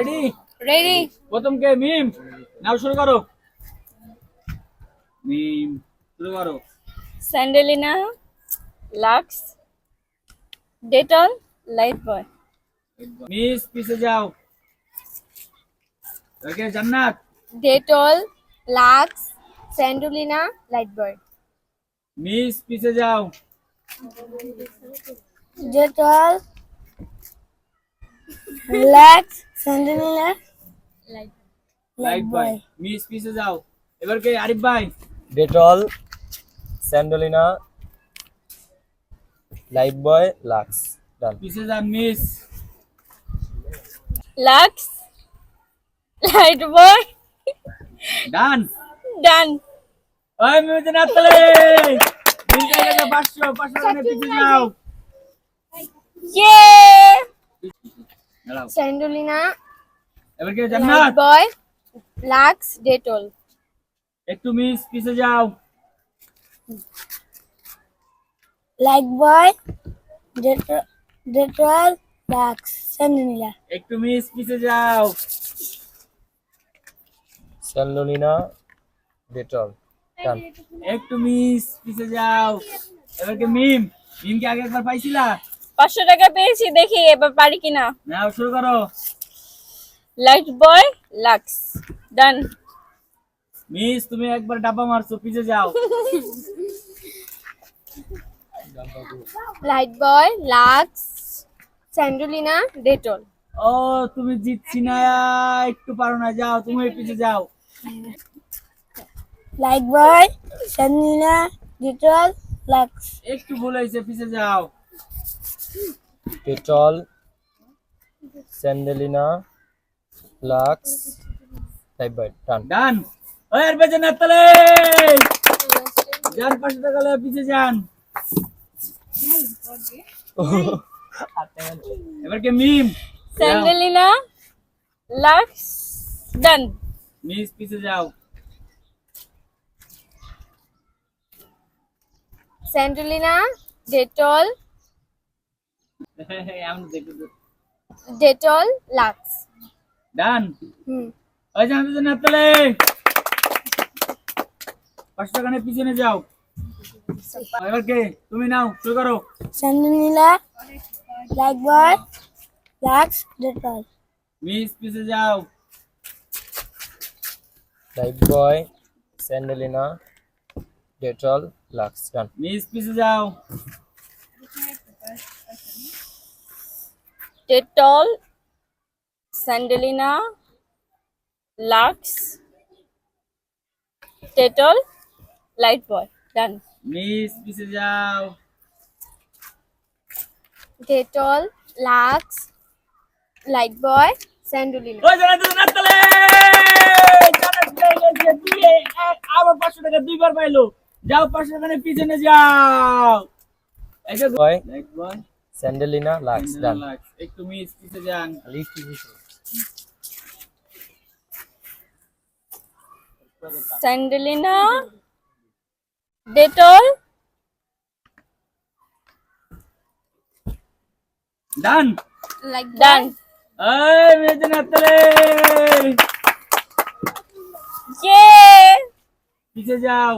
Ready ready. প্রথম কে মিম নাও শুরু করো মিম শুরু করো স্যান্ডেলিনা, লাক্স, ডেটল, লাইফ বয়। মিস পিছে যাও ওকে জান্নাত ডেটল, লাক্স, স্যান্ডেলিনা, লাইফ বয়। মিস পিছে যাও ডেটল, লাক্স, স্যান্ডেলিনা, লাইট বয় মিস পিছে যাও এবার কে আরিফ ভাই ডেটল, স্যান্ডোলিনা, লাইফ বয়, লাক্স। ডান। পিছে যান মিস লাক্স, লাইট বয়, ডান ডান। ওই মিম জান্নাত তলে মিস জায়গা 500 500 টাকা পিছে যাও ইয়ে! দাঁড়াও স্যান্ডেলিনা, এবার কে লাইফ জান্নাত বয়, লাক্স, ডেটল। একটু মিস পিছে যাও লাইফ বয়, ডেটল, লাক্স, স্যান্ডেলিনা। একটু মিস পিছে যাও স্যান্ডোলিনা, ডেটল। ডান। একটু মিস পিছে যাও এবার কে মিম মিম কি আগে একবার পাইছিলা 500 টাকা পেয়েছি, দেখি এবার পারি কিনা। নাও শুরু করো লাইট বয়, লাক্স। ডান। মিস তুমি একবার ডাব্বা মারছো পিছে যাও লাইট বয়, লাক্স, স্যান্ডেলিনা, ডেটল। ও তুমি জিতছি না একটু পারো না যাও তুমি পিছে যাও লাইট বয়, স্যান্ডেলিনা, ডেটল, লাক্স। একটু ভুল হয়েছে পিছে যাও ডেটল, স্যান্ডোলিনা, লাক্স, লাইফ বয়। ডান। ডান ওই আর বেজে না তলে যান 500 টাকা লয়ে পিছে যান এবার কে মিম স্যান্ডেলিনা, লাক্স। ডান। মিস পিছে যাও স্যান্ডেলিনা, ডেটল, এমন দেখো তো। Dettol, Lux. ডান হুম। ওই জান বেজে না তলে 500 টাকা নিয়ে পিছনে যাও এবার কে তুমি নাও শুরু করো Sandalina, Lifebuoy, Lux, Dettol. Miss পিছে যাও Lifebuoy, Sandalina, Dettol, Lux. Done. Miss পিছে যাও Dettol, Sandalina, Lux, Dettol, Lifebuoy. Done. Miss পিছে যাও Dettol, Lux, Lifebuoy, Sandalina. ওই জানা তো না তলে আবার 500 টাকা দুইবার পাইলো যাও 500 টাকা নিয়ে পিছনে যাও এই যে বয়, লাইক বয় স্যান্ডোলিনা, লাক্স। ডান। একটু মিস পিছে যান স্যান্ডেলিনা, ডেটল, ডান ডান। এই মেজে না তলে ইয়ে! পিছে যাও